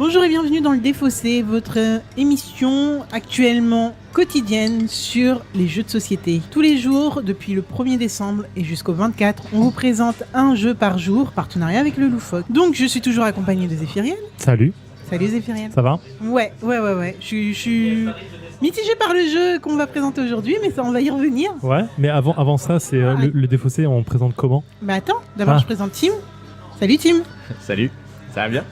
Bonjour et bienvenue dans le Défaussé, votre émission actuellement quotidienne sur les jeux de société. Tous les jours, depuis le 1er décembre et jusqu'au 24, on vous présente un jeu par jour, partenariat avec le Loufoque. Donc je suis toujours accompagné de Zéphiriel. Salut. Salut Zéphiriel. Ça va ? Ouais. Je suis mitigé par le jeu qu'on va présenter aujourd'hui, mais ça on va y revenir. Ouais, mais avant ça, c'est le Défaussé, on présente comment ? Bah attends, d'abord je présente Tim. Salut Tim. Salut, ça va bien ?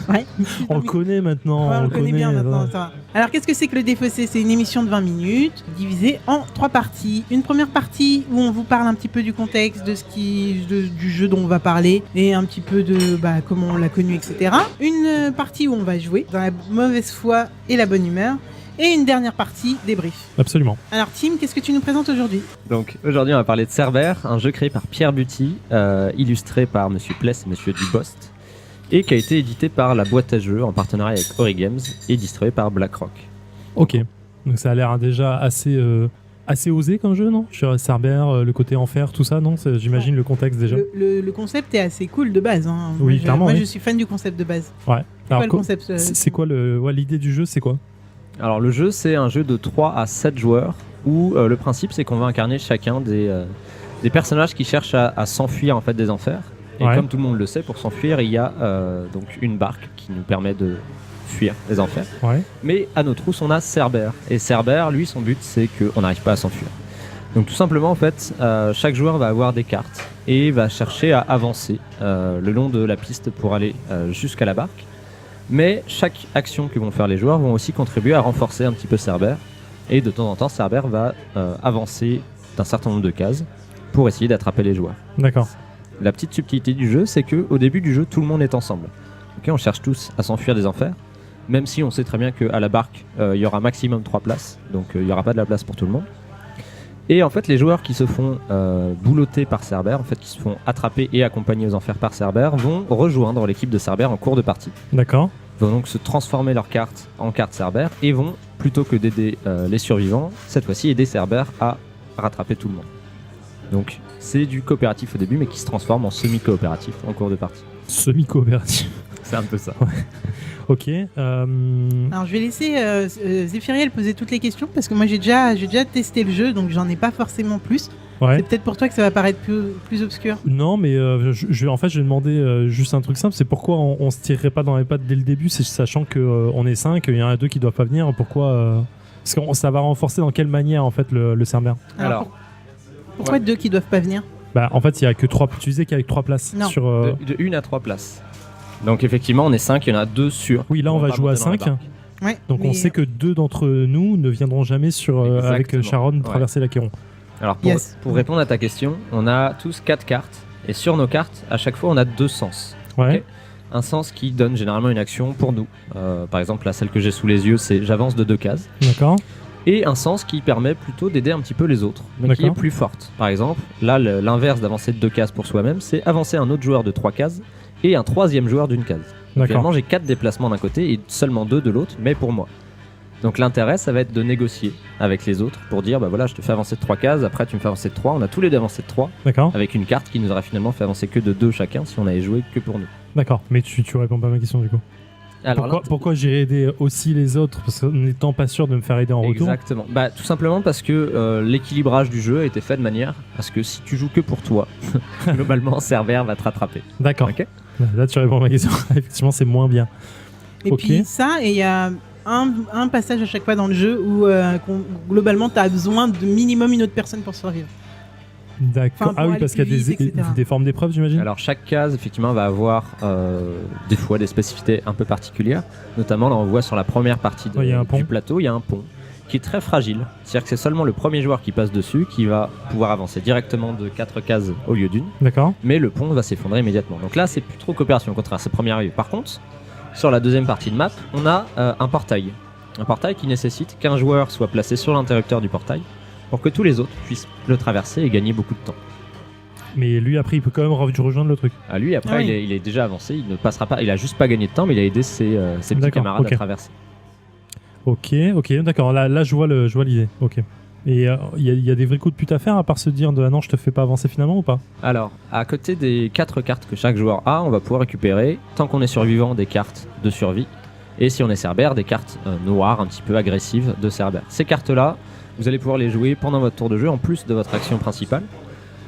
Ouais. On le connaît maintenant. Ouais, on le connaît bien maintenant, ça va. Alors, qu'est-ce que c'est que le Défaussé ? C'est une émission de 20 minutes, divisée en 3 parties. Une première partie où on vous parle un petit peu du contexte, du jeu dont on va parler, et un petit peu de comment on l'a connu, etc. Une partie où on va jouer, dans la mauvaise foi et la bonne humeur. Et une dernière partie, débrief. Absolument. Alors, Tim, qu'est-ce que tu nous présentes aujourd'hui ? Donc aujourd'hui on va parler de Cerber, un jeu créé par Pierre Buty, illustré par Monsieur Pless et Monsieur Dubost, et qui a été édité par la boîte à jeux en partenariat avec Ori Games et distribué par BlackRock. Ok. Donc ça a l'air déjà assez osé comme jeu, non ? Sur Cerber, le côté enfer, tout ça, non ? J'imagine le contexte déjà. Le concept est assez cool de base. Hein. Oui, clairement. Moi, je suis fan du concept de base. Ouais. Alors, le concept, c'est quoi l'idée du jeu, c'est quoi ? Alors le jeu c'est un jeu de 3 à 7 joueurs où le principe c'est qu'on va incarner chacun des personnages qui cherchent à s'enfuir en fait des enfers. Et comme tout le monde le sait, pour s'enfuir il y a donc une barque qui nous permet de fuir les enfers. Ouais. Mais à nos trousses on a Cerber. Et Cerber, lui son but c'est qu'on n'arrive pas à s'enfuir. Donc tout simplement en fait chaque joueur va avoir des cartes et va chercher à avancer le long de la piste pour aller jusqu'à la barque. Mais chaque action que vont faire les joueurs vont aussi contribuer à renforcer un petit peu Cerber. Et de temps en temps, Cerber va avancer d'un certain nombre de cases pour essayer d'attraper les joueurs. D'accord. La petite subtilité du jeu, c'est qu'au début du jeu, tout le monde est ensemble. Okay, on cherche tous à s'enfuir des enfers, même si on sait très bien qu'à la barque, il y aura maximum 3 places, donc il n'y aura pas de la place pour tout le monde. Et en fait, les joueurs qui se font boulotter par Cerber, en fait, qui se font attraper et accompagner aux enfers par Cerber, vont rejoindre l'équipe de Cerber en cours de partie. D'accord. Vont donc se transformer leurs cartes en cartes Cerber et vont, plutôt que d'aider les survivants, cette fois-ci aider Cerber à rattraper tout le monde. Donc c'est du coopératif au début, mais qui se transforme en semi-coopératif en cours de partie. Semi-coopératif. C'est un peu ça. Ouais. Ok. Alors je vais laisser Zéphiriel poser toutes les questions parce que moi j'ai déjà testé le jeu, donc j'en ai pas forcément plus. Ouais. C'est peut-être pour toi que ça va paraître plus obscur. Non, mais en fait, je vais demander juste un truc simple. C'est pourquoi on se tirerait pas dans les pattes dès le début, sachant qu'on est 5, il y en a 2 qui doivent pas venir. Pourquoi Parce que ça va renforcer dans quelle manière en fait le Cerber. Alors pourquoi 2 qui doivent pas venir ? Bah en fait, il y a que 3. Tu disais qu'il y a que 3 places. Non. Sur, De 1 à 3 places. Donc effectivement, on est 5, il y en a 2 sûrs. Oui, là on va jouer à 5. Ouais, Donc on sait que 2 d'entre nous ne viendront jamais avec Sharon traverser l'Achéron. Alors pour répondre à ta question, on a tous 4 cartes. Et sur nos cartes, à chaque fois, on a 2 sens. Ouais. Okay, un sens qui donne généralement une action pour nous. Par exemple, là, celle que j'ai sous les yeux, c'est j'avance de 2 cases. D'accord. Et un sens qui permet plutôt d'aider un petit peu les autres, mais qui est plus forte. Par exemple, là, l'inverse d'avancer de 2 cases pour soi-même, c'est avancer un autre joueur de 3 cases et un 3e joueur d'une case. Finalement, j'ai 4 déplacements d'un côté et seulement 2 de l'autre, mais pour moi. Donc l'intérêt, ça va être de négocier avec les autres pour dire, bah voilà, je te fais avancer de 3 cases, après tu me fais avancer de 3, on a tous les deux avancé de 3, avec une carte qui nous aurait finalement fait avancer que de 2 chacun si on avait joué que pour nous. D'accord, mais tu réponds pas à ma question du coup. Alors pourquoi j'irais aider aussi les autres, parce qu'en n'étant pas sûr de me faire aider en retour ? Exactement, bah, tout simplement parce que l'équilibrage du jeu a été fait de manière à ce que si tu joues que pour toi, globalement Cerber va te rattraper. D'accord, okay, là tu réponds à ma question, effectivement c'est moins bien. Et puis ça, et il y a un passage à chaque fois dans le jeu où globalement tu as besoin de minimum une autre personne pour survivre. D'accord. Ah oui, parce qu'il y a des formes d'épreuves, j'imagine. Alors chaque case, effectivement, va avoir des fois des spécificités un peu particulières. Notamment, là, on voit sur la première partie du plateau, il y a un pont qui est très fragile. C'est-à-dire que c'est seulement le premier joueur qui passe dessus qui va pouvoir avancer directement de 4 cases au lieu d'une. D'accord. Mais le pont va s'effondrer immédiatement. Donc là, c'est plus trop coopération, au contraire, c'est premier arrivé. Par contre, sur la deuxième partie de map, on a un portail. Un portail qui nécessite qu'un joueur soit placé sur l'interrupteur du portail pour que tous les autres puissent le traverser et gagner beaucoup de temps. Mais lui, après, il peut quand même rejoindre le truc. Ah, lui, après, il est déjà avancé, il ne passera pas. Il a juste pas gagné de temps, mais il a aidé ses petits camarades à traverser. Ok, d'accord. Là, je vois l'idée. Ok. Et il y a des vrais coups de pute à faire à part se dire de ah non, je te fais pas avancer finalement ou pas ? Alors, à côté des 4 cartes que chaque joueur a, on va pouvoir récupérer, tant qu'on est survivant, des cartes de survie. Et si on est Cerbère, des cartes noires un petit peu agressives de Cerbère. Ces cartes-là, vous allez pouvoir les jouer pendant votre tour de jeu en plus de votre action principale,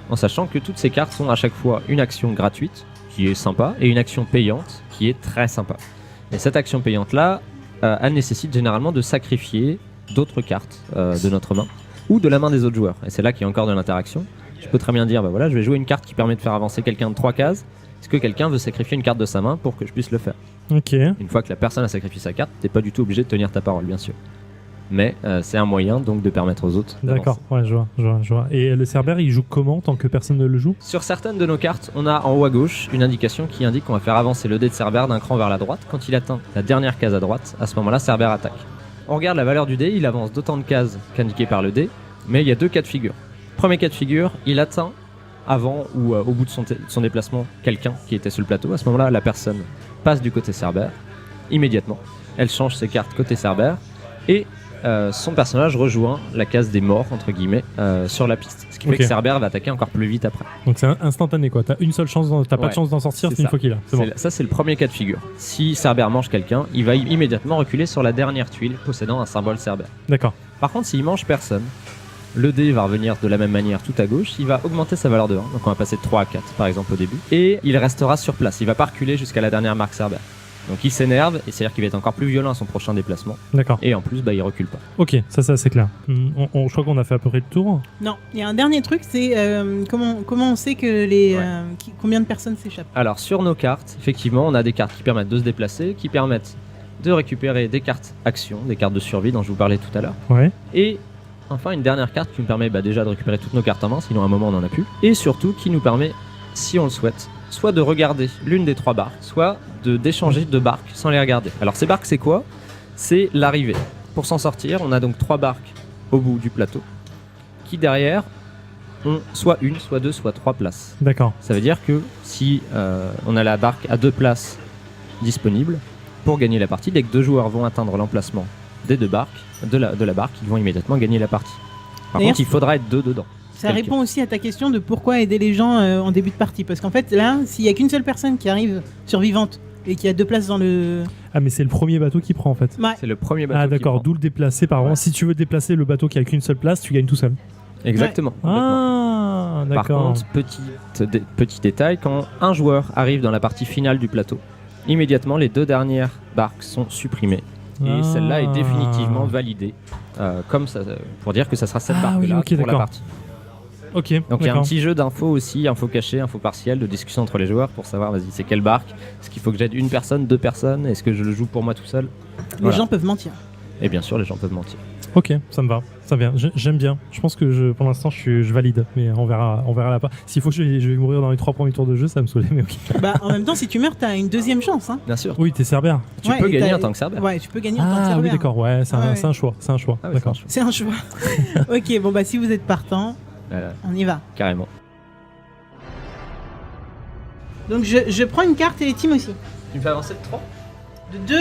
en sachant que toutes ces cartes sont à chaque fois une action gratuite, qui est sympa, et une action payante, qui est très sympa. Et cette action payante-là, elle nécessite généralement de sacrifier d'autres cartes de notre main, ou de la main des autres joueurs. Et c'est là qu'il y a encore de l'interaction. Je peux très bien dire, voilà, je vais jouer une carte qui permet de faire avancer quelqu'un de 3 cases. Est-ce que quelqu'un veut sacrifier une carte de sa main pour que je puisse le faire ? Ok. Une fois que la personne a sacrifié sa carte, t'es pas du tout obligé de tenir ta parole, bien sûr. Mais c'est un moyen donc de permettre aux autres d'avancer. D'accord, ouais, je vois. Et le Cerbère, il joue comment tant que personne ne le joue ? Sur certaines de nos cartes, on a en haut à gauche une indication qui indique qu'on va faire avancer le dé de Cerbère d'un cran vers la droite. Quand il atteint la dernière case à droite, à ce moment-là, Cerbère attaque. On regarde la valeur du dé, il avance d'autant de cases qu'indiqué par le dé, mais il y a 2 cas de figure. Premier cas de figure, il atteint avant ou au bout de son déplacement quelqu'un qui était sur le plateau. À ce moment-là, la personne passe du côté Cerbère immédiatement. Elle change ses cartes côté Cerbère et son personnage rejoint la case des morts entre guillemets sur la piste. Ce qui fait que Cerbère va attaquer encore plus vite après. Donc c'est instantané quoi. T'as une seule chance, t'as pas de chance d'en sortir une fois qu'il a. C'est bon. Ça c'est le premier cas de figure. Si Cerbère mange quelqu'un, il va immédiatement reculer sur la dernière tuile possédant un symbole Cerbère. D'accord. Par contre, s'il mange personne, le dé va revenir de la même manière tout à gauche, il va augmenter sa valeur de 1, donc on va passer de 3 à 4 par exemple au début, et il restera sur place, il va pas reculer jusqu'à la dernière marque Cerbère. Donc il s'énerve, et c'est-à-dire qu'il va être encore plus violent à son prochain déplacement. D'accord. Et en plus, il recule pas. Ok, ça c'est clair. Je crois qu'on a fait à peu près le tour. Non, il y a un dernier truc, c'est comment on sait que combien de personnes s'échappent. Alors sur nos cartes, effectivement, on a des cartes qui permettent de se déplacer, qui permettent de récupérer des cartes actions, des cartes de survie dont je vous parlais tout à l'heure. Ouais. Et enfin une dernière carte qui nous permet déjà de récupérer toutes nos cartes en main, sinon à un moment on n'en a plus. Et surtout qui nous permet, si on le souhaite, soit de regarder l'une des 3 barques, soit d'échanger 2 barques sans les regarder. Alors ces barques c'est quoi ? C'est l'arrivée. Pour s'en sortir, on a donc 3 barques au bout du plateau, qui derrière ont soit 1, soit 2, soit 3 places. D'accord. Ça veut dire que si on a la barque à 2 places disponibles, pour gagner la partie, dès que 2 joueurs vont atteindre l'emplacement des 2 barques, de la barque, ils vont immédiatement gagner la partie. Par contre, il faudra être 2 dedans. Ça répond aussi à ta question de pourquoi aider les gens en début de partie. Parce qu'en fait, là, s'il n'y a qu'une seule personne qui arrive survivante et qui a 2 places dans le... Ah, mais c'est le premier bateau qui prend en fait. Ouais. C'est le premier bateau. Ah, d'accord, d'où le déplacer par exemple. Si tu veux déplacer le bateau qui a qu'une seule place, tu gagnes tout seul. Exactement. Ouais. Ah, d'accord. Par contre, petit détail, quand un joueur arrive dans la partie finale du plateau, immédiatement les 2 dernières barques sont supprimées. Et celle-là est définitivement validée comme ça, pour dire que ça sera cette barque-là pour la partie. Ok. Donc il y a un petit jeu d'infos aussi, infos cachées, infos partielles, de discussion entre les joueurs pour savoir, c'est quelle barque, est-ce qu'il faut que j'aide une personne, 2 personnes, est-ce que je le joue pour moi tout seul. Les gens peuvent mentir. Et bien sûr, les gens peuvent mentir. Ok, ça me va, ça vient. J'aime bien. Je pense que pour l'instant, je valide, mais on verra la part. S'il faut que je vais mourir dans les 3 premiers tours de jeu, ça va me saouler, mais ok. Bah, en même temps, si tu meurs, t'as une 2e chance. Hein. Bien sûr. Oui, t'es Cerbère. Tu peux gagner en tant que Cerbère. Ouais, tu peux gagner en tant que Cerbère. Ah oui, d'accord, ouais, c'est un choix. Ah, d'accord. C'est un choix. Ok, bon, bah, si vous êtes partant, on y va. Carrément. Donc, je prends une carte et les teams aussi. Tu me fais avancer de 3 ? De 2.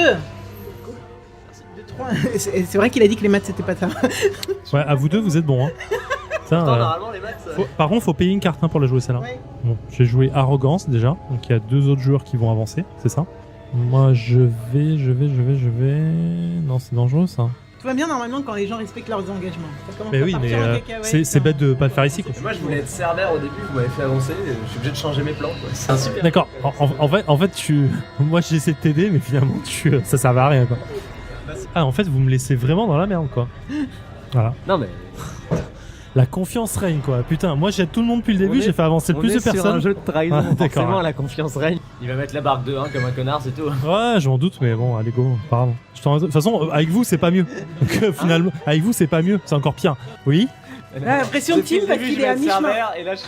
C'est vrai qu'il a dit que les maths c'était pas ça. Ouais, à vous deux, vous êtes bons. Hein. Ça, normalement, les maths. Par contre, faut payer une carte pour la jouer celle-là. Ouais. Bon, j'ai joué Arrogance déjà, donc il y a 2 autres joueurs qui vont avancer, c'est ça. Moi, je vais. Non, c'est dangereux ça. Tout va bien normalement quand les gens respectent leurs engagements. Mais oui, mais c'est bête de pas le faire ici. Quoi. Moi, je voulais être Cerbère au début, vous m'avez fait avancer, je suis obligé de changer mes plans. Quoi. C'est un super. D'accord. En fait, moi, j'essaie de t'aider, mais finalement, ça servait à rien quoi. Ah, en fait, vous me laissez vraiment dans la merde, quoi. Voilà. Non, mais. La confiance règne, quoi. Putain, moi, j'aide tout le monde depuis le début, j'ai fait avancer le plus de personnes. C'est un jeu de trahison, forcément, ouais. La confiance règne. Il va mettre la barque de 1 comme un connard, c'est tout. Ouais, j'en doute, mais bon, allez, go, pas grave. De toute façon, avec vous, c'est pas mieux. Donc, finalement, avec vous, c'est pas mieux, c'est encore pire. Oui. La pression de team parce qu'il est à mi-chemin.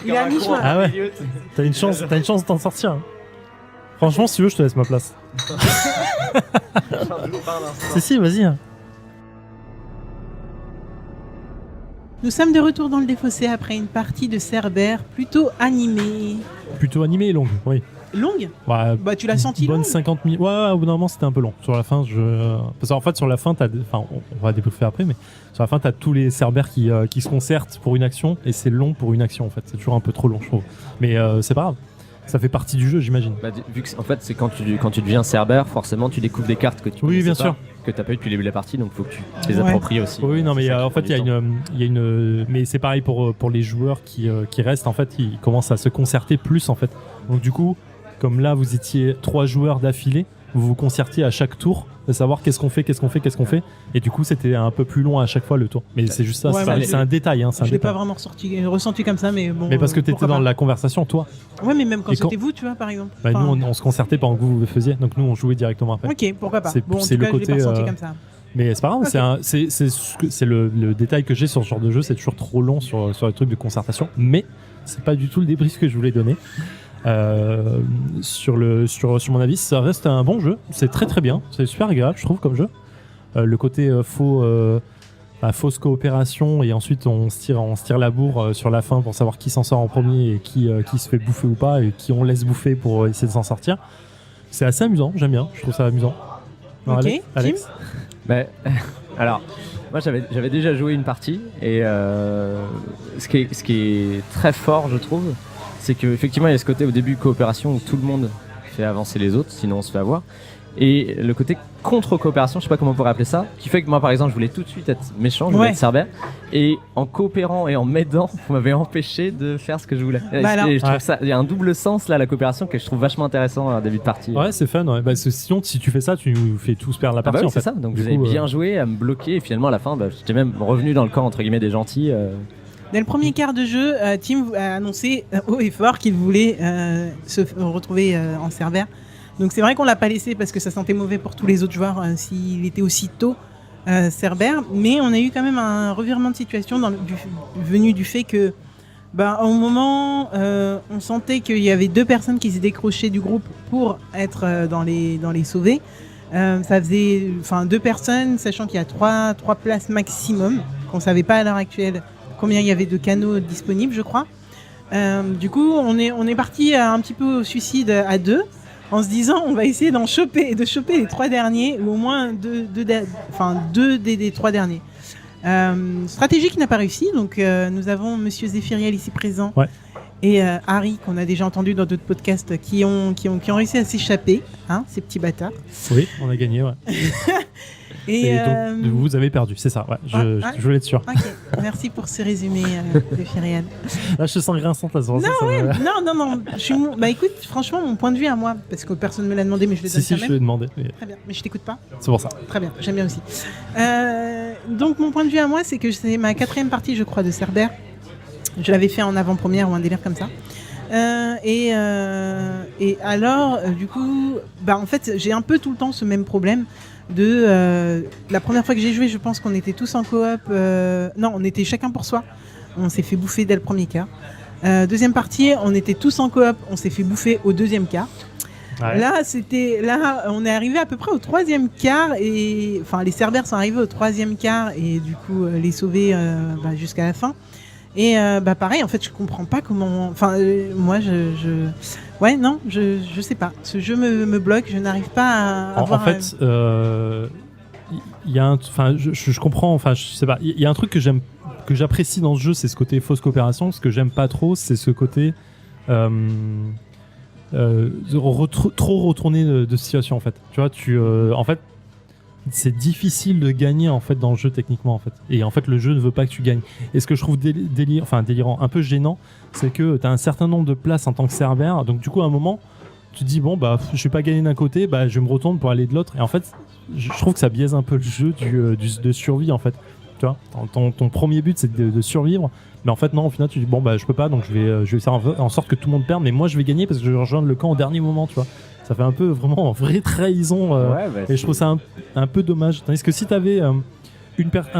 Il est à mi-chemin. Ah ouais. T'as une chance de t'en sortir. Hein. Franchement, si tu veux, je te laisse ma place. Si, vas-y. Nous sommes de retour dans le défaussé après une partie de Cerbère plutôt animée. Plutôt animée et longue, oui. Longue ? Ouais, bah tu l'as senti bonne longue. 50 minutes. Ouais, au bout d'un moment c'était un peu long. Sur la fin, parce qu'en fait sur la fin, on va développer après, mais sur la fin t'as tous les Cerbères qui se concertent pour une action et c'est long pour une action en fait. C'est toujours un peu trop long, je trouve. Mais c'est pas grave. Ça fait partie du jeu, j'imagine. Vu que en fait, c'est quand tu deviens Cerber, forcément tu découvres des cartes que tu bien sûr. que t'as pas eu depuis le début de la partie, donc il faut que tu les appropries aussi. Oui, non, mais en fait, il y a une. Mais c'est pareil pour les joueurs qui restent. En fait, ils commencent à se concerter plus, en fait. Donc du coup, comme là, vous étiez 3 joueurs d'affilée, vous vous concertiez à chaque tour de savoir qu'est-ce qu'on fait. Et du coup, c'était un peu plus long à chaque fois le tour. Mais c'est juste ça, c'est un détail. Hein, je l'ai pas vraiment ressenti comme ça, mais bon. Mais parce que t'étais dans la conversation, toi. Ouais, mais même quand c'était vous, tu vois, par exemple. Nous, on se concertait pendant que vous le faisiez, donc nous, on jouait directement après. Ok, pourquoi pas. C'est le côté. Comme ça. Mais c'est pas grave, okay. C'est le détail que j'ai sur ce genre de jeu, c'est toujours trop long sur les trucs de concertation. Mais c'est pas du tout le débrief que je voulais donner. Sur mon avis, ça reste un bon jeu. C'est très très bien. C'est super agréable, je trouve, comme jeu. Le côté fausse coopération et ensuite on se tire la bourre sur la fin pour savoir qui s'en sort en premier et qui se fait bouffer ou pas et qui on laisse bouffer pour essayer de s'en sortir. C'est assez amusant, j'aime bien. Je trouve ça amusant. Alors, ok, Alex. Alors, moi j'avais déjà joué une partie et ce qui est très fort, je trouve, c'est qu'effectivement il y a ce côté au début coopération où tout le monde fait avancer les autres, sinon on se fait avoir. Et le côté contre-coopération, je sais pas comment on pourrait appeler ça, qui fait que moi par exemple je voulais tout de suite être méchant, je voulais être Cerber, et en coopérant et en m'aidant, vous m'avez empêché de faire ce que je voulais. Et je trouve ça, il y a un double sens là, la coopération que je trouve vachement intéressant à début de partie. Ouais, c'est fun. Ouais. Sinon, si tu fais ça, tu nous fais tous perdre la partie. En fait. C'est ça. Donc vous avez bien joué à me bloquer et finalement à la fin, j'étais même revenu dans le camp entre guillemets des gentils. Dès le premier quart de jeu, Tim a annoncé haut et fort qu'il voulait se retrouver en Cerber. Donc c'est vrai qu'on l'a pas laissé parce que ça sentait mauvais pour tous les autres joueurs s'il était aussitôt Cerber, mais on a eu quand même un revirement de situation venu du fait que au moment on sentait qu'il y avait 2 personnes qui s'étaient décrochées du groupe pour être dans les sauvés. Ça faisait 2 personnes, sachant qu'il y a 3 places maximum, qu'on savait pas à l'heure actuelle combien il y avait de canaux disponibles, je crois. Du coup, on est parti un petit peu au suicide à 2. En se disant, on va essayer de choper les 3 derniers, ou au moins deux des 3 derniers. Stratégie qui n'a pas réussi, donc nous avons Monsieur Zéphiriel ici présent, et Harry, qu'on a déjà entendu dans d'autres podcasts, qui ont réussi à s'échapper, ces petits bâtards. Oui, on a gagné, ouais. Et donc, vous avez perdu, c'est ça, ouais. Je voulais être sûr. Ok, merci pour ce résumé, Zéphiriel. Là, je te sens grinçante, là, Non, écoute, franchement, mon point de vue à moi, parce que personne ne me l'a demandé, mais je le donne quand même. Si, je l'ai demandé. Mais... Très bien, mais je t'écoute pas. C'est pour ça. Très bien, j'aime bien aussi. Donc, mon point de vue à moi, c'est que c'est ma 4e partie, je crois, de Cerber. Je l'avais fait en avant-première ou un délire comme ça. Et alors, du coup, en fait, j'ai un peu tout le temps ce même problème. La première fois que j'ai joué, je pense qu'on était tous en coop. Non, on était chacun pour soi. On s'est fait bouffer dès le premier quart. Deuxième partie, on était tous en coop. On s'est fait bouffer au 2e quart. Ouais. Là, on est arrivé à peu près au 3e quart et les Cerbères sont arrivés au 3e quart et du coup les sauver jusqu'à la fin. Et pareil, en fait, je comprends pas comment. Moi, je sais pas. Ce jeu me bloque. Je n'arrive pas à avoir. En fait, il y a je comprends. Je sais pas. Il y a un truc que j'apprécie dans ce jeu, c'est ce côté fausse coopération. Ce que j'aime pas trop, c'est ce côté trop retourné de situation. En fait, tu vois, en fait. C'est difficile de gagner en fait dans le jeu techniquement en fait. Et en fait le jeu ne veut pas que tu gagnes. Et ce que je trouve délirant, un peu gênant, c'est que tu as un certain nombre de places en tant que Cerber. Donc du coup à un moment, tu te dis je vais pas gagner d'un côté, je me retourne pour aller de l'autre. Et en fait, je trouve que ça biaise un peu le jeu de survie en fait. Tu vois, ton premier but c'est de survivre. Mais en fait non, au final tu dis je peux pas, donc je vais faire en sorte que tout le monde perde. Mais moi je vais gagner parce que je vais rejoindre le camp au dernier moment, tu vois. Ça fait un peu vraiment vraie trahison et je trouve ça un peu dommage. Tandis que si tu avais un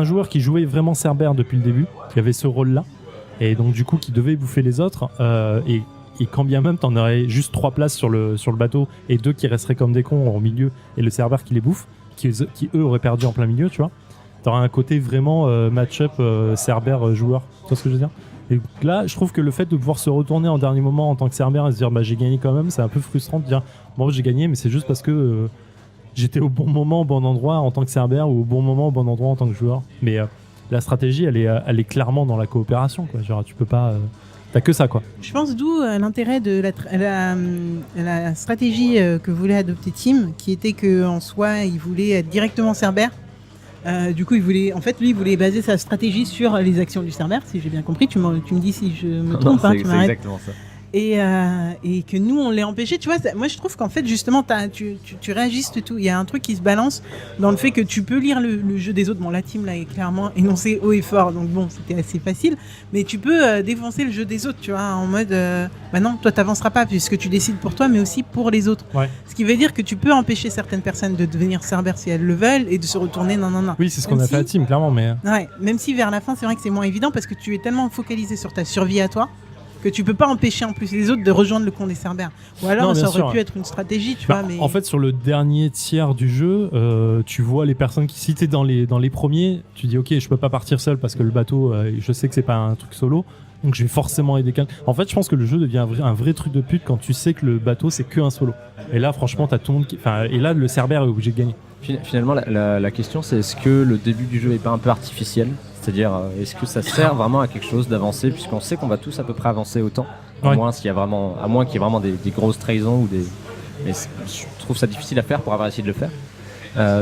joueur qui jouait vraiment Cerber depuis le début, qui avait ce rôle-là, et donc du coup qui devait bouffer les autres, et quand bien même tu en aurais juste 3 places sur le bateau et 2 qui resteraient comme des cons au milieu et le Cerber qui les bouffe, qui eux auraient perdu en plein milieu, tu vois. Tu auras un côté vraiment match-up Cerber joueur, tu vois ce que je veux dire? Et là, je trouve que le fait de pouvoir se retourner en dernier moment en tant que Cerber et se dire j'ai gagné quand même, c'est un peu frustrant de dire j'ai gagné, mais c'est juste parce que j'étais au bon moment, au bon endroit en tant que Cerber ou au bon moment, au bon endroit en tant que joueur. Mais la stratégie, elle est clairement dans la coopération, quoi. Genre, tu peux pas. t'as que ça quoi. Je pense d'où l'intérêt de la stratégie que voulait adopter Tim, qui était qu'en soi, il voulait être directement Cerbère. Du coup, il voulait baser sa stratégie sur les actions du Cerbère, si j'ai bien compris. Tu me dis si je me trompe, c'est tu m'arrêtes. exactement ça. Et que nous, on l'ait empêché. Tu vois, moi, je trouve qu'en fait, justement, tu réajustes tout. Il y a un truc qui se balance dans le fait que tu peux lire le jeu des autres. Bon, la team, là, est clairement énoncée haut et fort. Donc, bon, c'était assez facile. Mais tu peux défoncer le jeu des autres, tu vois, en mode... bah non, toi, t'avanceras pas puisque tu décides pour toi, mais aussi pour les autres. Ouais. Ce qui veut dire que tu peux empêcher certaines personnes de devenir Cerbère si elles le veulent et de se retourner. Non. Oui, c'est ce qu'on a fait à Team, clairement. Mais... Ouais, même si vers la fin, c'est vrai que c'est moins évident parce que tu es tellement focalisé sur ta survie à toi que tu peux pas empêcher en plus les autres de rejoindre le camp des Cerbères. Ou alors ça aurait pu être une stratégie, tu vois. Mais... En fait, sur le dernier tiers du jeu, tu vois les personnes qui, si t'es dans les premiers, tu dis ok, je peux pas partir seul parce que le bateau, je sais que c'est pas un truc solo, donc je vais forcément aider quelqu'un. En fait, je pense que le jeu devient un vrai truc de pute quand tu sais que le bateau c'est que un solo. Et là, franchement, t'as tout le monde qui... et là, le Cerbère est obligé de gagner. Finalement, la question c'est est-ce que le début du jeu est pas un peu artificiel ? C'est-à-dire, est-ce que ça sert vraiment à quelque chose d'avancer, puisqu'on sait qu'on va tous à peu près avancer autant, à moins qu'il y ait vraiment des grosses trahisons ou des. Mais je trouve ça difficile à faire pour avoir essayé de le faire.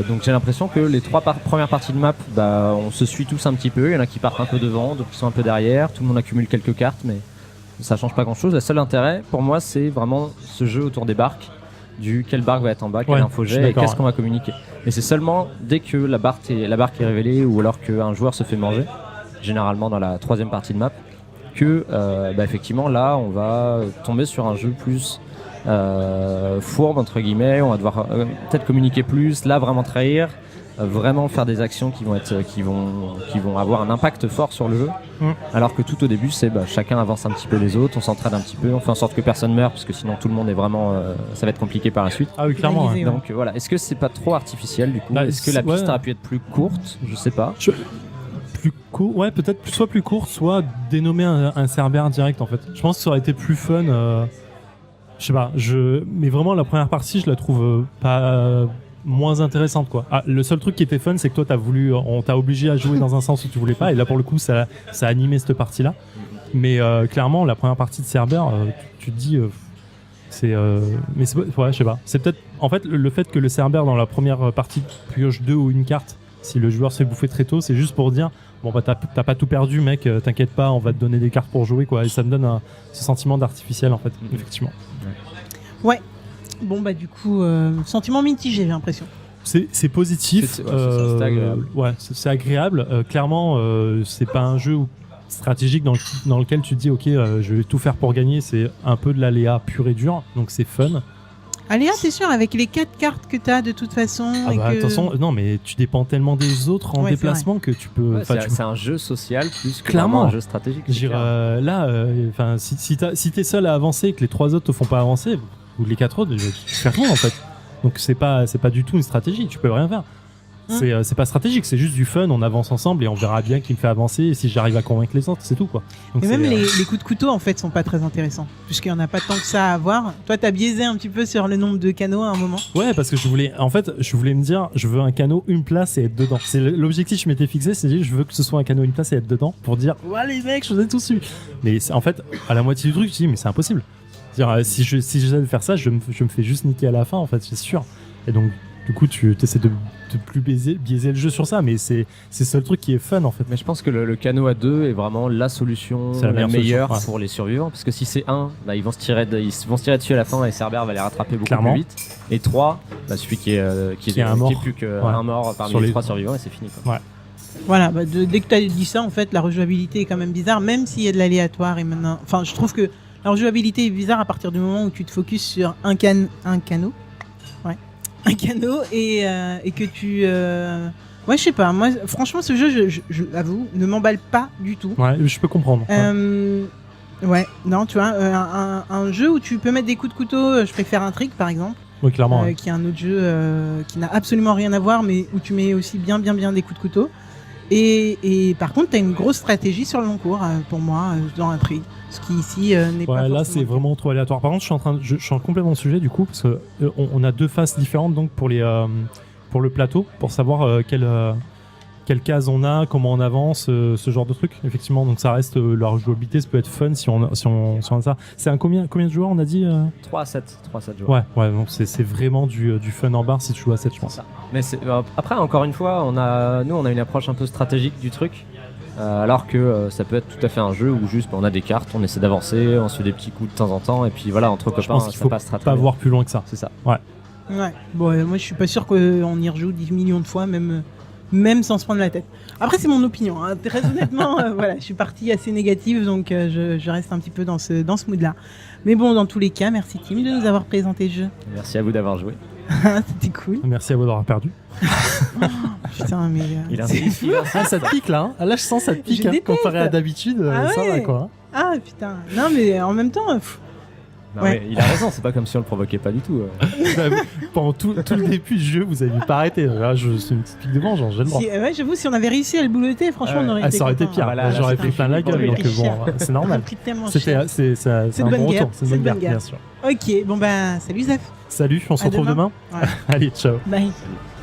Donc j'ai l'impression que les trois premières parties de map, on se suit tous un petit peu. Il y en a qui partent un peu devant, d'autres qui sont un peu derrière. Tout le monde accumule quelques cartes, mais ça change pas grand-chose. Le seul intérêt, pour moi, c'est vraiment ce jeu autour des barques. Quelle barque va être en bas, quelle info j'ai et qu'est-ce qu'on va communiquer. Et c'est seulement dès que la barque est révélée ou alors qu'un joueur se fait manger, généralement dans la troisième partie de map, que effectivement là on va tomber sur un jeu plus fourbe entre guillemets. On va devoir peut-être communiquer plus, là vraiment trahir, vraiment faire des actions qui vont avoir un impact fort sur le jeu. Alors que tout au début c'est chacun avance un petit peu les autres, on s'entraide un petit peu, on fait en sorte que personne meurt parce que sinon tout le monde est vraiment ça va être compliqué par la suite. Ah oui, clairement. Ouais. Donc voilà, est-ce que c'est pas trop artificiel du coup? Est-ce que la piste aurait pu être plus courte? Je sais pas. Plus court, ouais, peut-être soit plus courte, soit dénommer un Cerbère direct en fait. Je pense que ça aurait été plus fun. Je sais pas, mais vraiment la première partie je la trouve pas moins intéressante quoi. Le seul truc qui était fun c'est que toi on t'a obligé à jouer dans un sens où tu voulais pas, et là pour le coup ça a animé cette partie là. Mais clairement la première partie de Cerbère, tu te dis mais ouais, je sais pas. C'est peut-être en fait le fait que le Cerbère dans la première partie pioche 2 ou une carte si le joueur se fait bouffer très tôt, c'est juste pour dire bon t'as pas tout perdu mec, t'inquiète pas, on va te donner des cartes pour jouer quoi, et ça me donne ce sentiment d'artificiel en fait. Effectivement. Ouais. Bon du coup sentiment mitigé, j'ai l'impression. C'est positif, c'est agréable. Ouais, c'est agréable. Clairement, c'est pas un jeu stratégique dans lequel tu te dis ok, je vais tout faire pour gagner. C'est un peu de l'aléa pur et dur, donc c'est fun. Aléa, c'est sûr, avec les 4 cartes que t'as de toute façon. Attention, non mais tu dépends tellement des autres en déplacement que tu peux. C'est un jeu social plus que un jeu stratégique. Si t'es seul à avancer et que les 3 autres te font pas avancer, ou les 4 autres, tu fais rien en fait. Donc c'est pas du tout une stratégie, tu peux rien faire. C'est pas stratégique, c'est juste du fun, on avance ensemble et on verra bien qui me fait avancer et si j'arrive à convaincre les autres, c'est tout quoi. Donc et même les coups de couteau en fait sont pas très intéressants puisqu'il y en a pas tant que ça à avoir. Toi t'as biaisé un petit peu sur le nombre de canaux à un moment. Ouais, parce que je voulais me dire je veux un canot, une place et être dedans. C'est l'objectif que je m'étais fixé, c'est je veux que ce soit un canot, une place et être dedans pour dire ouais les mecs, je vous ai tous su. Mais en fait à la moitié du truc, je dis mais c'est impossible. Si j'essaie de faire ça, je me fais juste niquer à la fin en fait, c'est sûr. Et donc du coup tu essaies de plus biaiser le jeu sur ça, mais c'est le seul truc qui est fun en fait. Mais je pense que le canot à 2 est vraiment la solution la meilleure pour les survivants, parce que si c'est 1, ils vont se tirer dessus à la fin et Cerbère va les rattraper beaucoup plus vite. Et 3, suffit qu'il y ait un mort, plus qu'un mort parmi les 3 survivants et c'est fini quoi. Ouais. Voilà, dès que tu as dit ça, en fait, la rejouabilité est quand même bizarre, même s'il y a de l'aléatoire. Et maintenant, enfin, je trouve que la rejouabilité est bizarre à partir du moment où tu te focuses sur un canot, et que tu... Ouais, je sais pas, moi, franchement, ce jeu, je l'avoue, ne m'emballe pas du tout. Ouais, je peux comprendre. Ouais, non, tu vois, un jeu où tu peux mettre des coups de couteau, je préfère un trick, par exemple. Oui, clairement. Qui est un autre jeu qui n'a absolument rien à voir, mais où tu mets aussi bien des coups de couteau. Et par contre, tu as une grosse stratégie sur le long cours, pour moi, dans un trick. Ce qui ici n'est pas. Là, c'est vraiment trop aléatoire. Par contre, je suis complètement au sujet du coup, parce que on a 2 phases différentes donc pour le plateau, pour savoir quelle case on a, comment on avance, ce genre de truc, effectivement. Donc ça reste, la rejouabilité, ça peut être fun si on a ça. C'est un combien de joueurs on a dit 3 à 7 joueurs. Ouais, donc c'est vraiment du fun en barre si tu joues à 7, je pense. Mais après, encore une fois, on a une approche un peu stratégique du truc. Alors que ça peut être tout à fait un jeu où juste on a des cartes, on essaie d'avancer, on se fait des petits coups de temps en temps, et puis voilà, entre copains, je pense qu'il faut pas voir plus loin que ça. C'est ça. Ouais. Bon, moi je suis pas sûr qu'on y rejoue 10 millions de fois, même sans se prendre la tête. Après, c'est mon opinion. Hein. Très honnêtement, voilà, je suis partie assez négative, donc je reste un petit peu dans ce mood-là. Mais bon, dans tous les cas, merci Tim de nous avoir présenté le jeu. Merci à vous d'avoir joué. C'était cool. Merci à vous d'avoir perdu. Putain, mais. Il a ça te pique là. Hein. Là, je sens ça te pique. Hein, comparé à d'habitude, ça va quoi. Ah putain. Non, mais en même temps. Il a raison, c'est pas comme si on le provoquait pas du tout. Pendant tout le début du jeu, vous avez pas arrêté. Là, c'est une petite pique de vengeance, j'ai le droit. J'avoue, si on avait réussi à le boulotter, franchement, on aurait été. Ça aurait été pire. J'aurais pris plein la gueule. Donc bon, c'est normal. C'est un bon retour. C'est une bonne guerre, bien sûr. Ok, bon ben, salut Zef. Salut, on se retrouve demain. Ouais. Allez, ciao. Bye. Salut.